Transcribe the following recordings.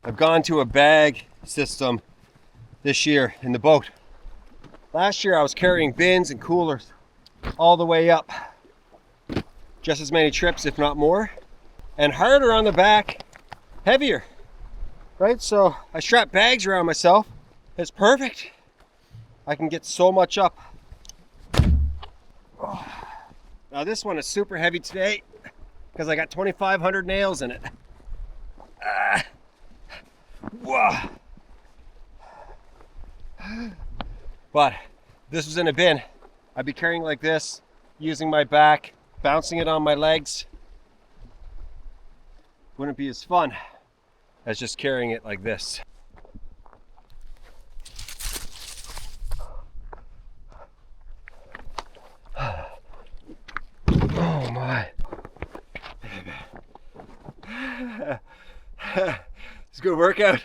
I've gone to a bag system this year in the boat. Last year I was carrying bins and coolers all the way up. Just as many trips, if not more. And harder on the back, heavier. Right? So I strap bags around myself. It's perfect. I can get so much up. Oh. Now this one is super heavy today because I got 2,500 nails in it. Whoa. But this was in a bin. I'd be carrying like this, using my back, bouncing it on my legs. Wouldn't be as fun as just carrying it like this. Oh my. It's a good workout.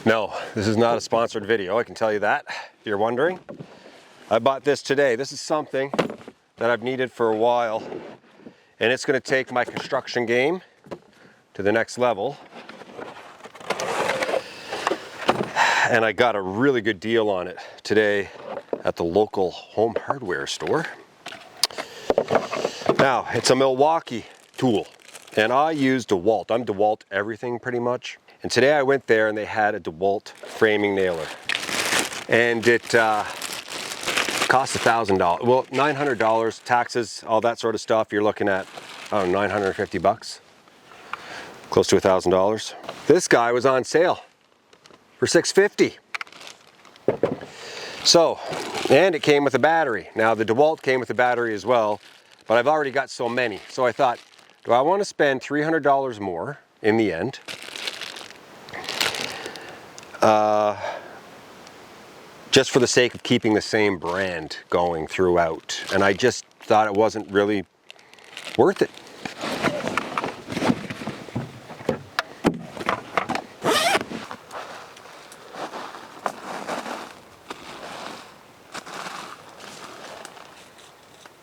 No, this is not a sponsored video, I can tell you that, if you're wondering. I bought this today. This is something that I've needed for a while, and it's going to take my construction game to the next level. And I got a really good deal on it today at the local home hardware store. Now, it's a Milwaukee tool, and I use DeWalt. I'm DeWalt everything pretty much. And today I went there and they had a DeWalt framing nailer. And it cost $1,000. Well, $900, taxes, all that sort of stuff. You're looking at, oh, 950 bucks. Close to $1,000. This guy was on sale for $650. So, and it came with a battery. Now the DeWalt came with a battery as well, but I've already got so many. So I thought, do I want to spend $300 more in the end? Just for the sake of keeping the same brand going throughout. And I just thought it wasn't really worth it.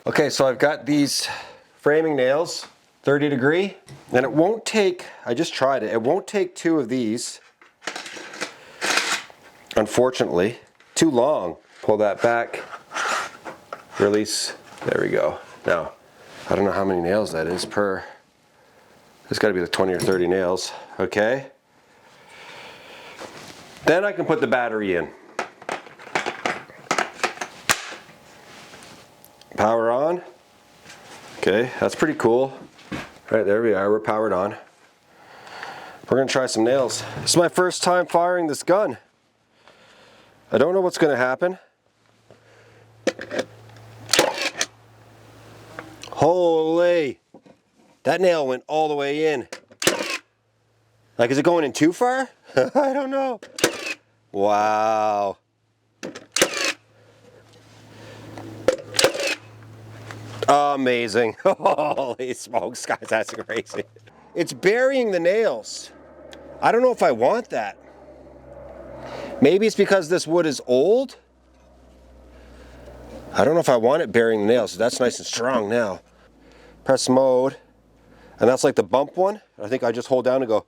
Okay, so I've got these framing nails, 30 degree, and it won't take, I just tried it, it won't take two of these, unfortunately. Too long. Pull that back, release, there we go. Now, I don't know how many nails that is per, there's gotta be like 20 or 30 nails, okay? Then I can put the battery in. Power on. Okay, that's pretty cool. Right, there we are, we're powered on. We're gonna try some nails. This is my first time firing this gun. I don't know what's gonna happen. Holy, that nail went all the way in. Like, is it going in too far? I don't know. Wow. Amazing. Holy smokes, guys, that's crazy. it's burying the nails. I don't know if I want that. Maybe it's because this wood is old. I don't know if I want it burying the nails. That's nice and strong now. Press mode. And that's like the bump one. I think I just hold down and go.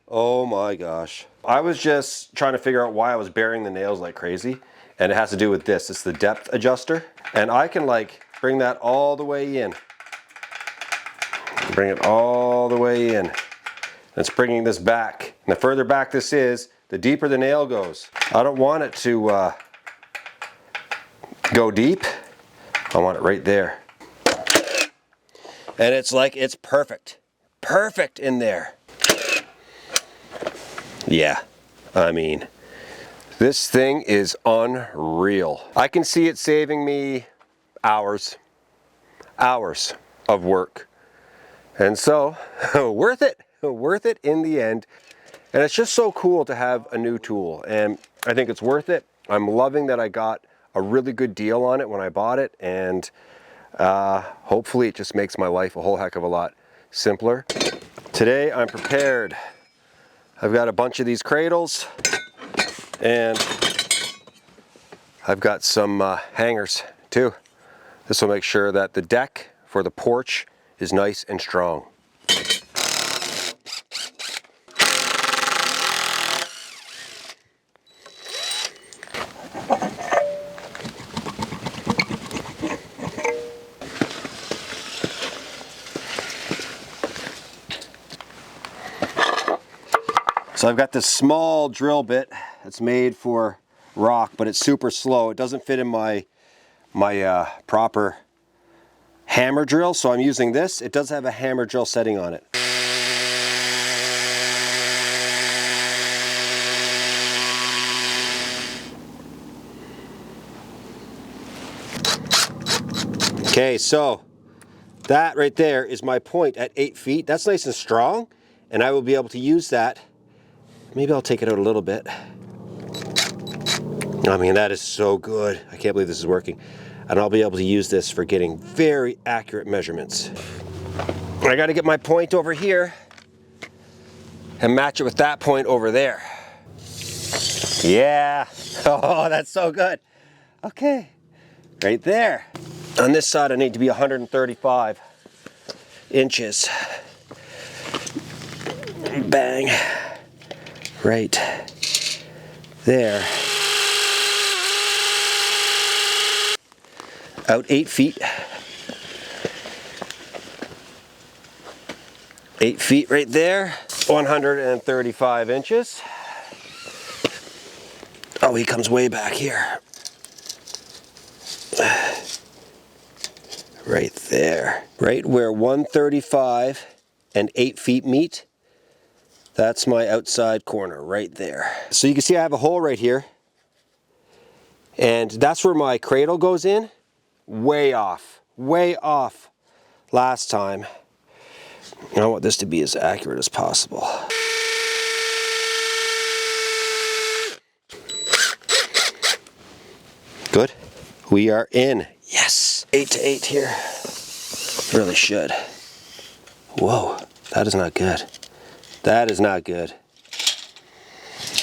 Oh my gosh. I was just trying to figure out why I was burying the nails like crazy. And it has to do with this. It's the depth adjuster. And I can like bring that all the way in. Bring it all the way in. It's bringing this back. And the further back this is, the deeper the nail goes. I don't want it to go deep. I want it right there. And it's like, it's perfect. Perfect in there. Yeah, I mean, this thing is unreal. I can see it saving me hours of work. And so, worth it in the end. And it's just so cool to have a new tool. And I think it's worth it. I'm loving that I got a really good deal on it when I bought it. And hopefully it just makes my life a whole heck of a lot simpler. Today I'm prepared. I've got a bunch of these cradles and I've got some hangers too. This will make sure that the deck for the porch is nice and strong. So I've got this small drill bit that's made for rock, but it's super slow. It doesn't fit in my proper hammer drill, so I'm using this. It does have a hammer drill setting on it. Okay, so that right there is my point at 8 feet. That's nice and strong, and I will be able to use that. Maybe I'll take it out a little bit. I mean, that is so good. I can't believe this is working. And I'll be able to use this for getting very accurate measurements. I got to get my point over here and match it with that point over there. Yeah. Oh, that's so good. Okay. Right there. On this side, I need to be 135 inches. Bang. Right there. Out 8 feet. 8 feet right there. 135 inches. Oh, he comes way back here. Right there. Right where 135 and 8 feet meet. That's my outside corner right there. So you can see I have a hole right here. And that's where my cradle goes in. Way off last time. I want this to be as accurate as possible. Good. We are in. Yes. 8 to 8 here. Really should. Whoa, that is not good. That is not good.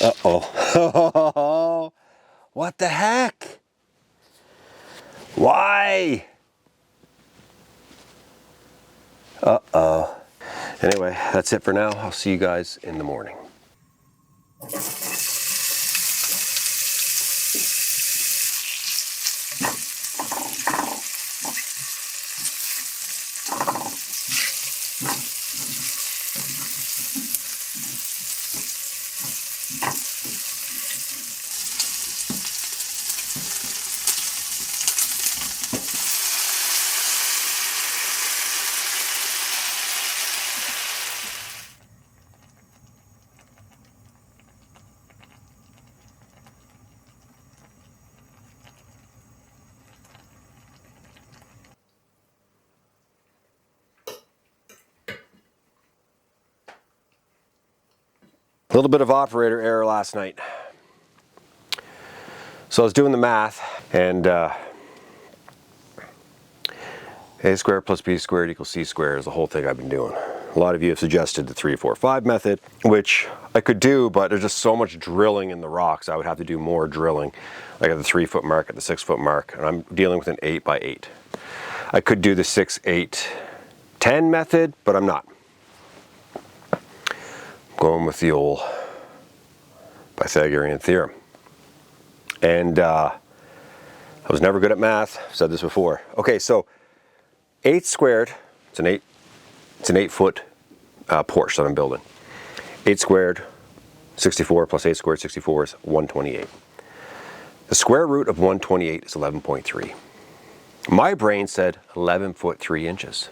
Uh-oh. What the heck? Why? Uh-oh. Anyway, that's it for now. I'll see you guys in the morning. A little bit of operator error last night. So I was doing the math, and A squared plus B squared equals C squared is the whole thing I've been doing. A lot of you have suggested the 3, 4, 5 method, which I could do, but there's just so much drilling in the rocks. I would have to do more drilling, like at the 3-foot mark, at the 6-foot mark, and I'm dealing with an 8 by 8. I could do the 6, 8, 10 method, but I'm not. I'm going with the old Pythagorean theorem. And I was never good at math. I've said this before. Okay, so 8 squared, it's an 8-foot porch that I'm building. 8 squared, 64 plus 8 squared, 64 is 128. The square root of 128 is 11.3. My brain said 11 foot 3 inches.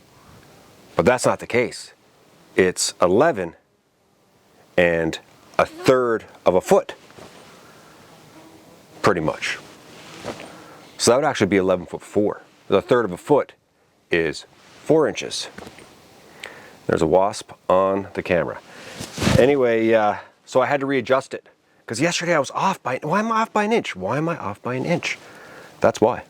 But that's not the case. It's 11 and a third of a foot. Pretty much. So that would actually be 11 foot 4. The third of a foot is 4 inches. There's a wasp on the camera. Anyway, so I had to readjust it. Because yesterday I was off by, why am I off by an inch? Why am I off by an inch? That's why.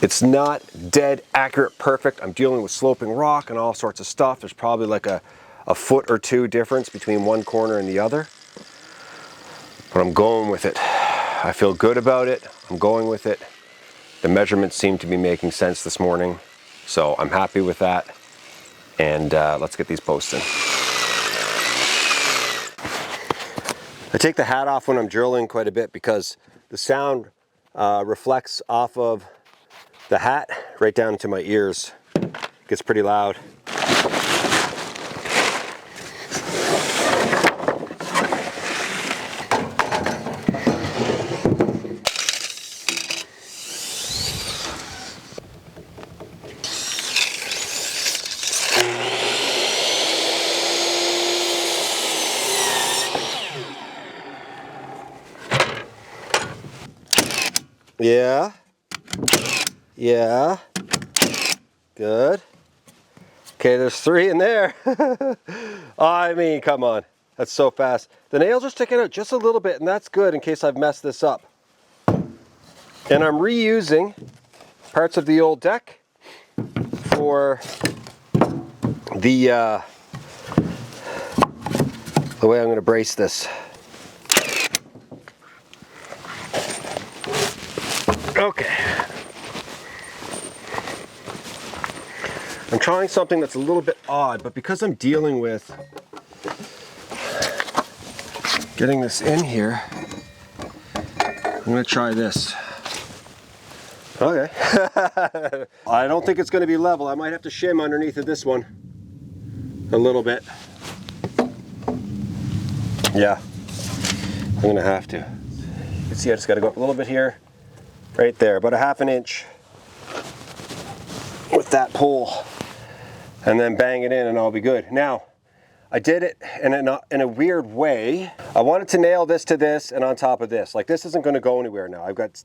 It's not dead, accurate, perfect. I'm dealing with sloping rock and all sorts of stuff. There's probably like a foot or two difference between one corner and the other. But I'm going with it. I feel good about it. I'm going with it. The measurements seem to be making sense this morning. So I'm happy with that. And let's get these posts in. I take the hat off when I'm drilling quite a bit because the sound reflects off of the hat right down into my ears. It gets pretty loud. Yeah. Yeah. Good. Okay, there's 3 in there. I mean, come on. That's so fast. The nails are sticking out just a little bit, and that's good in case I've messed this up. And I'm reusing parts of the old deck for the way I'm going to brace this. Okay. I'm trying something that's a little bit odd, but because I'm dealing with getting this in here, I'm going to try this. Okay. I don't think it's going to be level. I might have to shim underneath of this one a little bit. Yeah, I'm going to have to. You can see I just got to go up a little bit here. Right there, about a ½ an inch with that pole, and then bang it in and I'll be good. Now, I did it in a weird way. I wanted to nail this to this and on top of this. Like, this isn't going to go anywhere now. I've got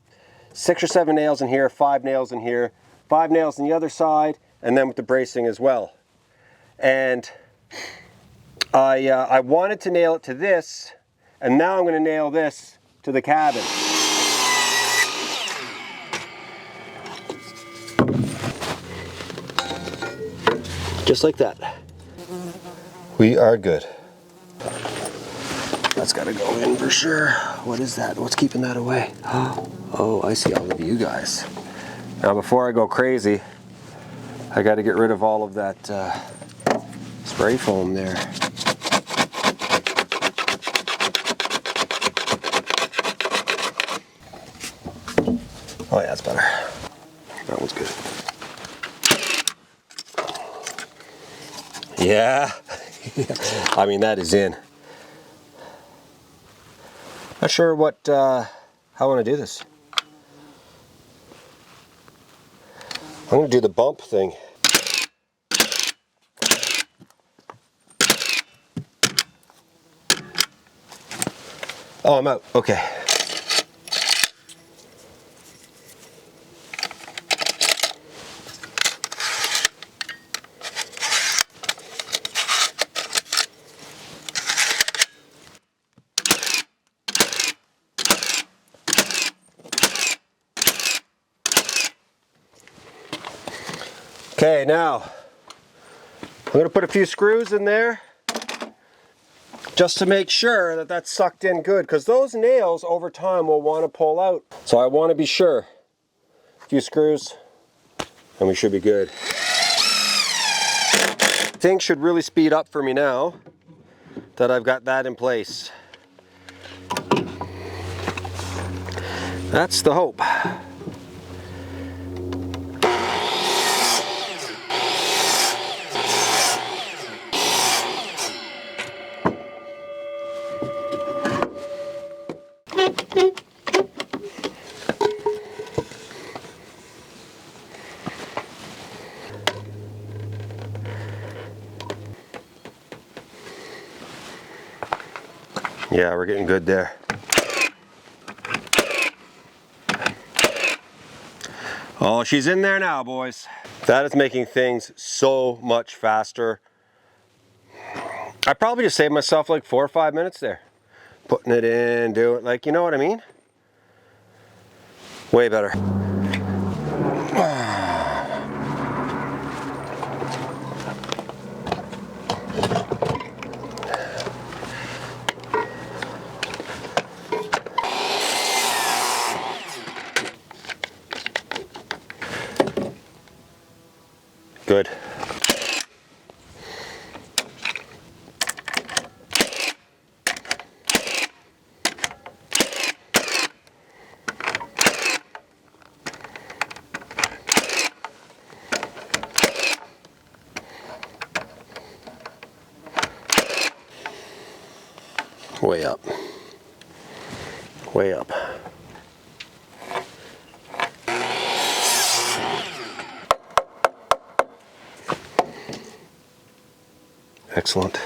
6 or 7 nails in here, 5 nails in here, 5 nails on the other side, and then with the bracing as well. And I wanted to nail it to this, and now I'm going to nail this to the cabin. Just like that. We are good. That's got to go in for sure. What is that? What's keeping that away? Oh, I see all of you guys. Now, before I go crazy, I got to get rid of all of that spray foam there. Oh yeah, that's better. That one's good. Yeah, I mean, that is in. Not sure what, how I want to do this. I'm going to do the bump thing. Oh, I'm out. Okay. Okay, now I'm going to put a few screws in there just to make sure that that's sucked in good, because those nails over time will want to pull out. So I want to be sure. A few screws and we should be good. Things should really speed up for me now that I've got that in place. That's the hope. Yeah, we're getting good there. Oh, she's in there now, boys. That is making things so much faster. I probably just saved myself like 4 or 5 minutes there. Putting it in, do it, like, you know what I mean? Way better. Good. Way up. Way up. Excellent.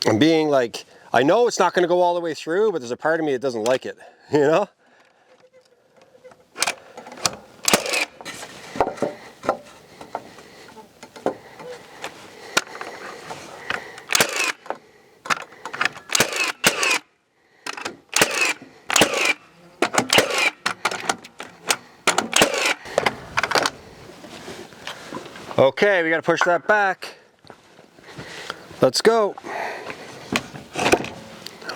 I'm being like, I know it's not going to go all the way through, but there's a part of me that doesn't like it, you know? Okay, we got to push that back. Let's go.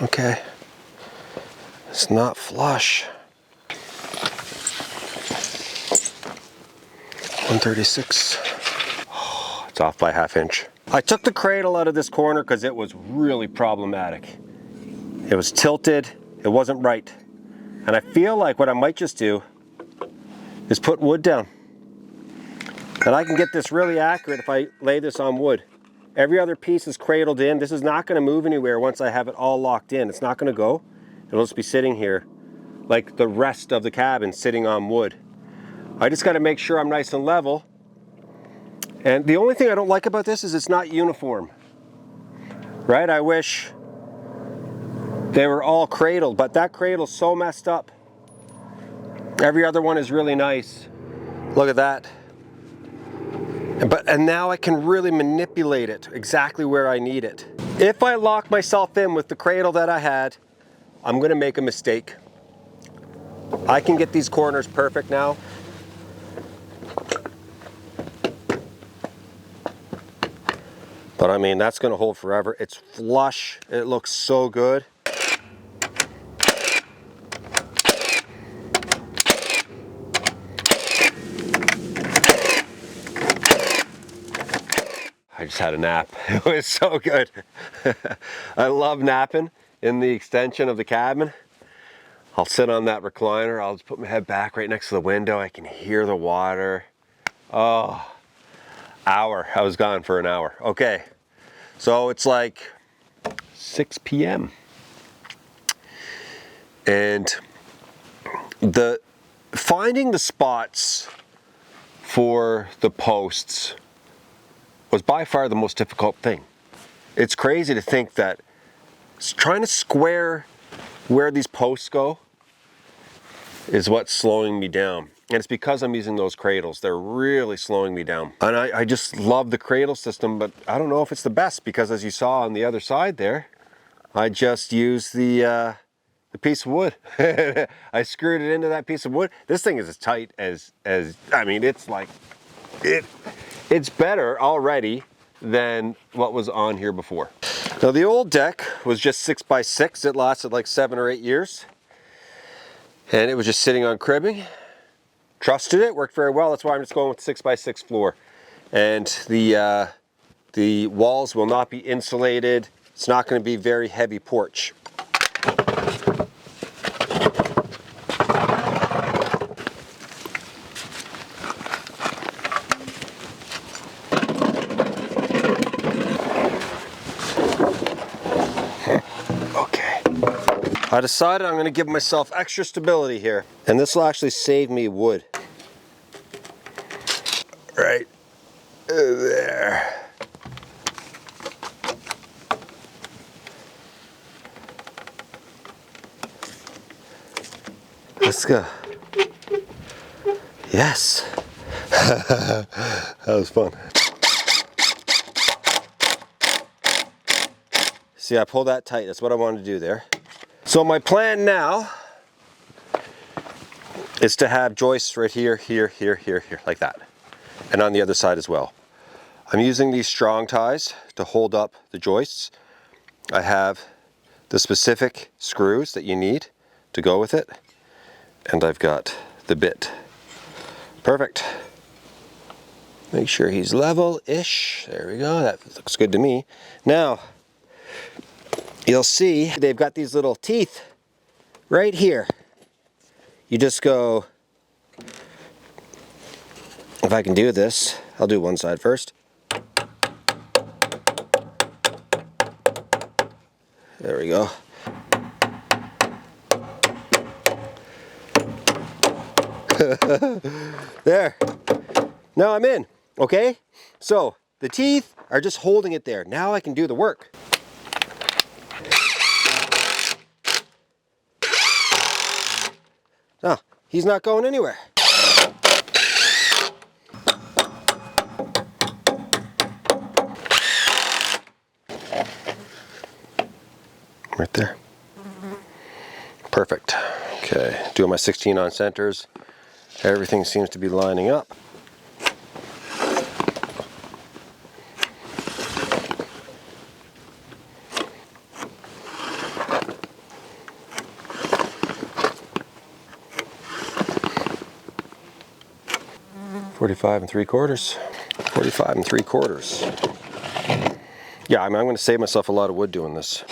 Okay. It's not flush. 136. Oh, it's off by ½ inch. I took the cradle out of this corner because it was really problematic. It was tilted. It wasn't right. And I feel like what I might just do is put wood down. And I can get this really accurate if I lay this on wood. Every other piece is cradled in. This is not going to move anywhere once I have it all locked in. It's not going to go. It'll just be sitting here like the rest of the cabin, sitting on wood. I just got to make sure I'm nice and level. And the only thing I don't like about this is it's not uniform. Right? I wish they were all cradled, but that cradle's so messed up. Every other one is really nice. Look at that. And now I can really manipulate it exactly where I need it. If I lock myself in with the cradle that I had, I'm going to make a mistake. I can get these corners perfect now. But I mean, that's going to hold forever. It's flush. It looks so good. I just had a nap. It was so good. I love napping in the extension of the cabin. I'll sit on that recliner. I'll just put my head back right next to the window. I can hear the water. Oh, hour. I was gone for an hour. Okay, so it's like 6 p.m. And finding the spots for the posts was by far the most difficult thing. It's crazy to think that trying to square where these posts go is what's slowing me down. And it's because I'm using those cradles. They're really slowing me down. And I just love the cradle system, but I don't know if it's the best because as you saw on the other side there, I just used the the piece of wood. I screwed it into that piece of wood. This thing is as tight as I mean, it's like, it's better already than what was on here before. Now the old deck was just 6x6. It lasted like 7 or 8 years. And it was just sitting on cribbing. Trusted it, worked very well. That's why I'm just going with 6x6 floor. And the walls will not be insulated. It's not going to be very heavy porch. Okay. I decided I'm going to give myself extra stability here. And this will actually save me wood. Right there. Let's go. Yes. That was fun. See, I pulled that tight. That's what I wanted to do there. So my plan now is to have joists right here, here, here, here, here, like that. And on the other side as well. I'm using these strong ties to hold up the joists. I have the specific screws that you need to go with it. And I've got the bit. Perfect. Make sure he's level-ish. There we go. That looks good to me. Now, you'll see they've got these little teeth right here. You just go, if I can do this, I'll do one side first. There we go. There. Now I'm in, okay? So the teeth are just holding it there. Now I can do the work. Oh, he's not going anywhere. Right there. Perfect. Okay, doing my 16 on centers. Everything seems to be lining up. $45 3/4. 45 3/4. Yeah, I'm going to save myself a lot of wood doing this.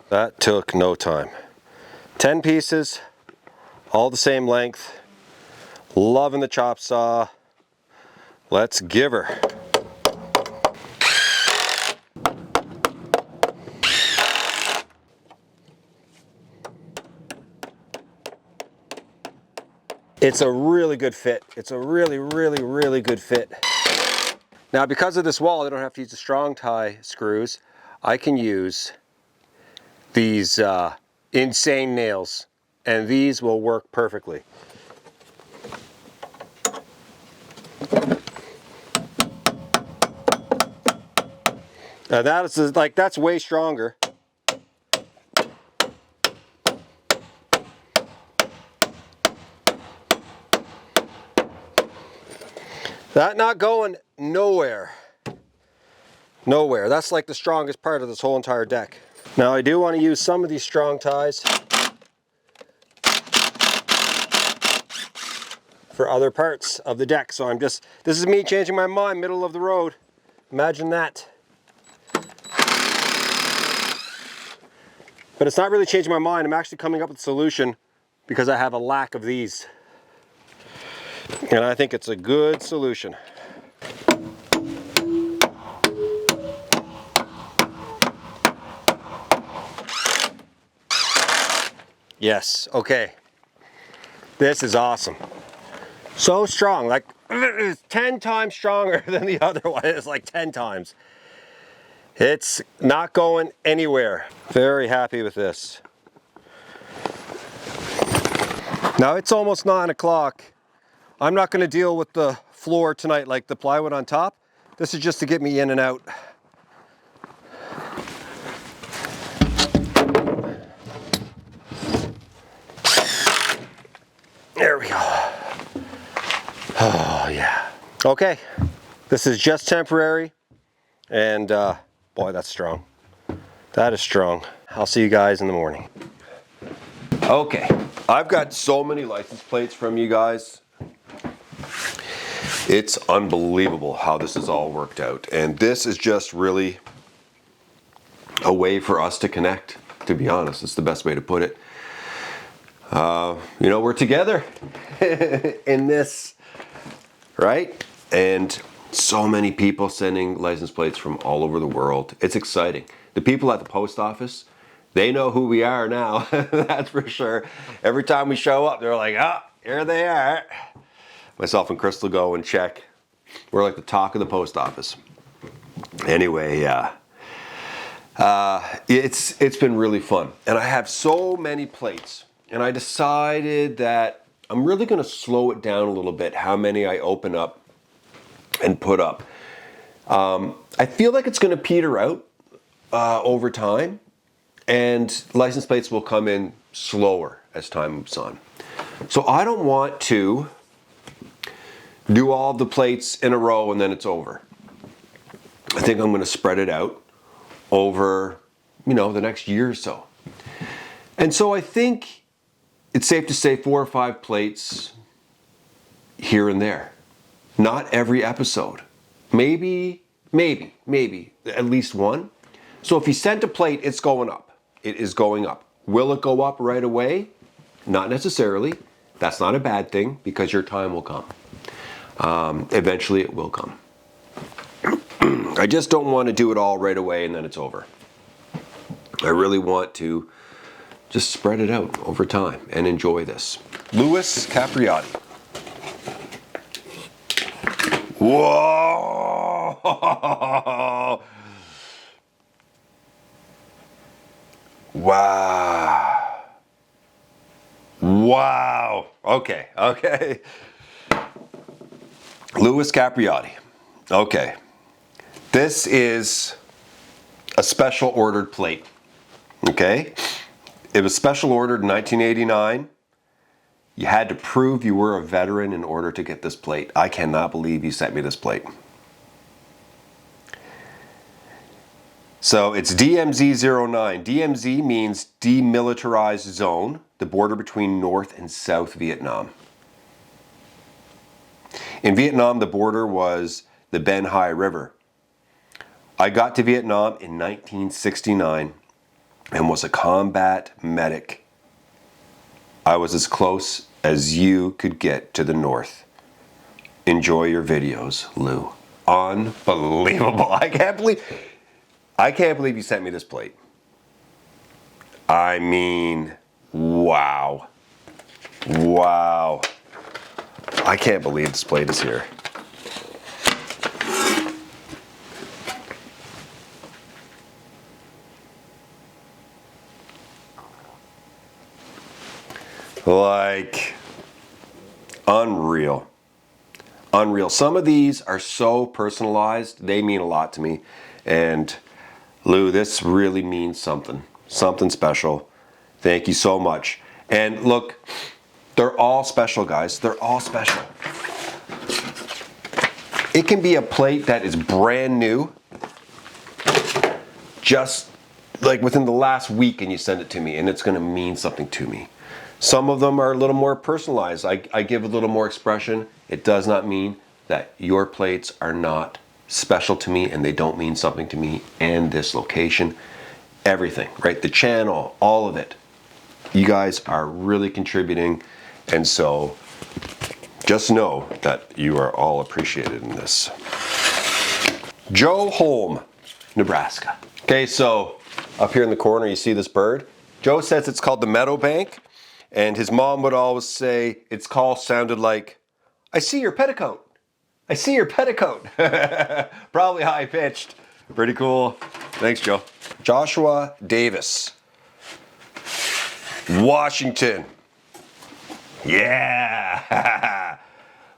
That took no time. 10 pieces, all the same length. Loving the chop saw. Let's give her. It's a really good fit. It's a really, really, really good fit. Now, because of this wall, I don't have to use the strong tie screws. I can use these insane nails, and these will work perfectly. Now that is like, that's way stronger. That not going nowhere. Nowhere. That's like the strongest part of this whole entire deck. Now I do want to use some of these strong ties for other parts of the deck. So this is me changing my mind, middle of the road. Imagine that. But it's not really changing my mind. I'm actually coming up with a solution because I have a lack of these. And I think it's a good solution. Yes, okay. This is awesome. So strong, like it's 10 times stronger than the other one. It's like 10 times. It's not going anywhere. Very happy with this. Now it's almost 9 o'clock. I'm not going to deal with the floor tonight, like the plywood on top. This is just to get me in and out. There we go. Oh yeah. Okay, this is just temporary, and boy, that's strong. That is strong. I'll see you guys in the morning. Okay, I've got so many license plates from you guys. It's unbelievable how this has all worked out, and this is just really a way for us to connect, to be honest. It's the best way to put it. You know, we're together in this, right? And so many people sending license plates from all over the world. It's exciting. The people at the post office, they know who we are now. That's for sure. Every time we show up, they're like, oh, here they are. Myself and Crystal go and check. We're like the talk of the post office. Anyway, it's been really fun. And I have so many plates. And I decided that I'm really going to slow it down a little bit, how many I open up and put up. I feel like it's going to peter out over time, and license plates will come in slower as time moves on. So I don't want to do all the plates in a row and then it's over. I think I'm going to spread it out over, you know, the next year or so. And so I think it's safe to say 4 or 5 plates here and there. Not every episode. Maybe at least one. So if you sent a plate, it's going up. It is going up. Will it go up right away? Not necessarily. That's not a bad thing, because your time will come. Eventually it will come. I just don't want to do it all right away and then it's over. I really want to just spread it out over time and enjoy this. Louis Capriotti. Whoa! Wow. Wow. Okay. Louis Capriotti. Okay. This is a special ordered plate. Okay? It was special ordered in 1989. You had to prove you were a veteran in order to get this plate. I cannot believe you sent me this plate. So it's DMZ-09. DMZ means Demilitarized Zone, the border between North and South Vietnam. In Vietnam, the border was the Ben Hai River. I got to Vietnam in 1969 and was a combat medic. I was as close as you could get to the North. Enjoy your videos, Lou. Unbelievable. I can't believe you sent me this plate. I mean, wow. Wow. I can't believe this plate is here. Like, unreal. Unreal. Some of these are so personalized, they mean a lot to me. And Lou, this really means something. Something special. Thank you so much. And look, they're all special, guys. They're all special. It can be a plate that is brand new, just like within the last week, and you send it to me, and it's going to mean something to me. Some of them are a little more personalized. I give a little more expression. It does not mean that your plates are not special to me and they don't mean something to me and this location. Everything, right? The channel, all of it. You guys are really contributing, and so just know that you are all appreciated in this. Joe Holm, Nebraska. Okay, so up here in the corner you see this bird. Joe says it's called the Meadowbank. And his mom would always say, its call sounded like, I see your petticoat. I see your petticoat. Probably high pitched. Pretty cool. Thanks, Joe. Joshua Davis. Washington. Yeah.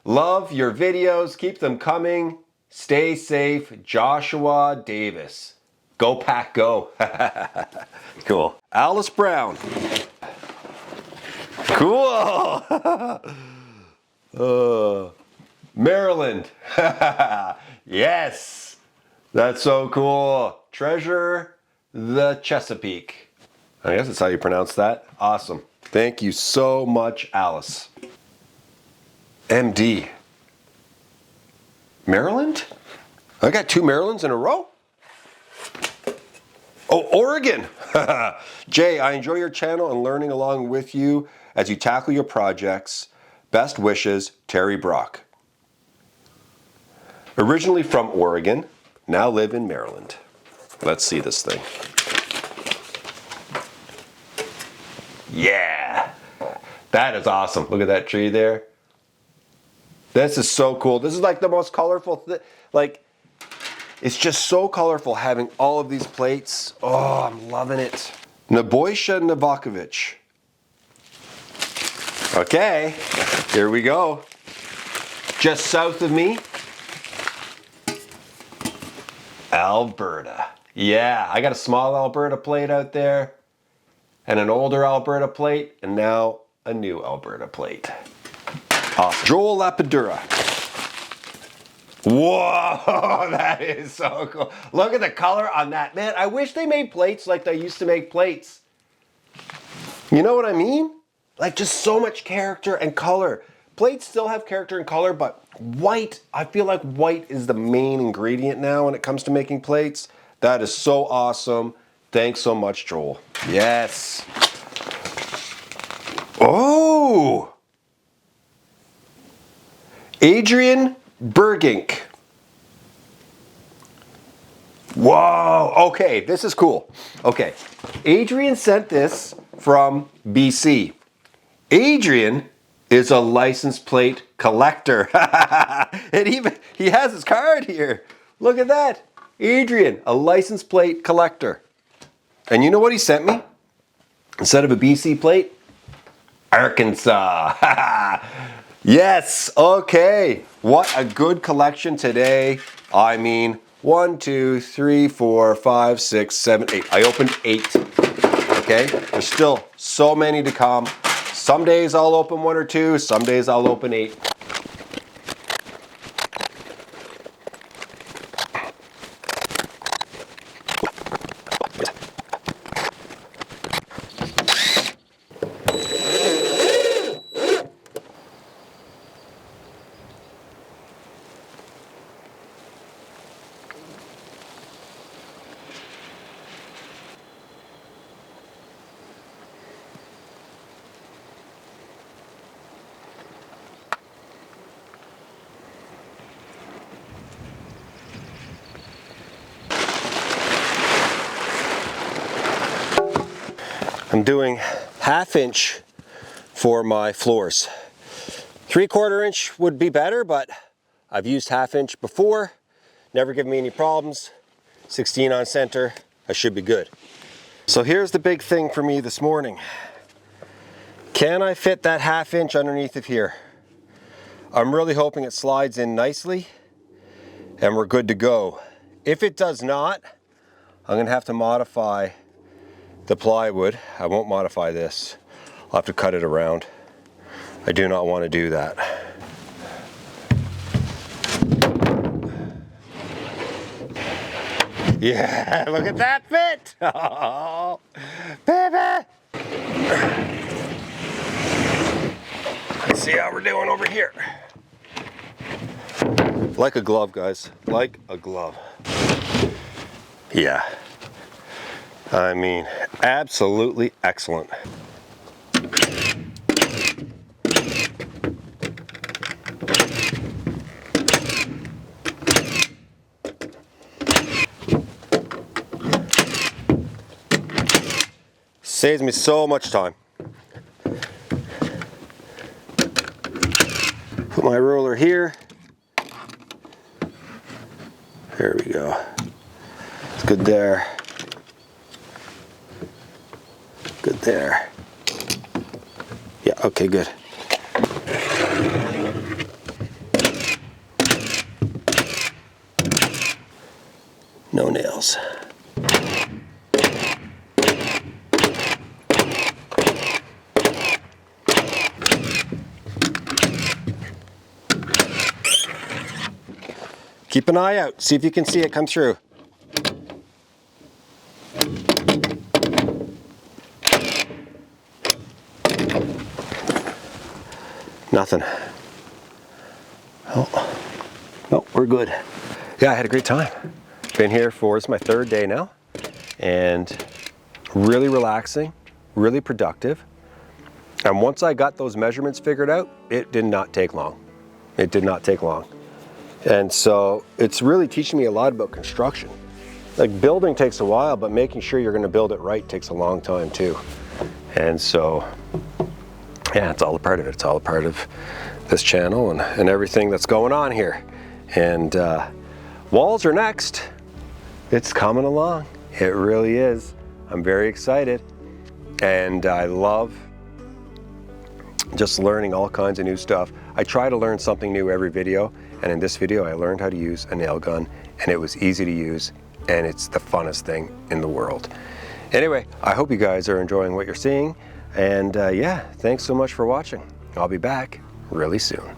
Love your videos. Keep them coming. Stay safe, Joshua Davis. Go Pack, go. Cool. Alice Brown. Cool. Maryland. Yes. That's so cool. Treasure the Chesapeake. I guess that's how you pronounce that. Awesome. Thank you so much, Alice. MD. Maryland? I got 2 Marylands in a row? Oh, Oregon. Jay, I enjoy your channel and learning along with you as you tackle your projects. Best wishes, Terry Brock. Originally from Oregon, now live in Maryland. Let's see this thing. Yeah, that is awesome. Look at that tree there. This is so cool. This is like the most colorful like, it's just so colorful having all of these plates. Oh, I'm loving it. Naboysha Novakovich. Okay, here we go. Just south of me, Alberta. Yeah, I got a small Alberta plate out there, and an older Alberta plate, and now a new Alberta plate. Awesome. Joel Lapadura. Whoa, that is so cool. Look at the color on that. Man, I wish they made plates like they used to make plates. You know what I mean? Like just so much character and color. Plates still have character and color, but white, I feel like white is the main ingredient now when it comes to making plates. That is so awesome. Thanks so much, Joel. Yes. Oh! Adrian Bergink. Whoa, okay, this is cool. Okay, Adrian sent this from BC. Adrian is a license plate collector. And even, he has his card here. Look at that. Adrian, a license plate collector. And you know what he sent me? Instead of a BC plate, Arkansas. Yes, okay. What a good collection today. I mean, 1, 2, 3, 4, 5, 6, 7, 8. I opened 8. Okay, there's still so many to come. Some days I'll open 1 or 2, some days I'll open 8. I'm doing 1/2 inch for my floors. 3/4 inch would be better, but I've used 1/2 inch before. Never given me any problems. 16 on center, I should be good. So here's the big thing for me this morning. Can I fit that 1/2 inch underneath of here? I'm really hoping it slides in nicely and we're good to go. If it does not, I'm gonna have to modify the plywood. I won't modify this. I'll have to cut it around. I do not want to do that. Yeah, look at that fit! Oh, baby! Let's see how we're doing over here. Like a glove, guys. Like a glove. Yeah. I mean, absolutely excellent. Saves me so much time. Put my ruler here. There we go. It's good there. Good there. Yeah, okay, good. No nails. Keep an eye out, see if you can see it come through. Nothing. Oh, no, we're good. Yeah, I had a great time. Been here for, it's my 3rd day now, and really relaxing, really productive. And once I got those measurements figured out, it did not take long. It did not take long. And so it's really teaching me a lot about construction. Like, building takes a while, but making sure you're gonna build it right takes a long time too. And so, yeah, it's all a part of it. It's all a part of this channel and everything that's going on here. And walls are next. It's coming along. It really is. I'm very excited. And I love just learning all kinds of new stuff. I try to learn something new every video. And in this video, I learned how to use a nail gun, and it was easy to use, and it's the funnest thing in the world. Anyway, I hope you guys are enjoying what you're seeing. And yeah, thanks so much for watching. I'll be back really soon.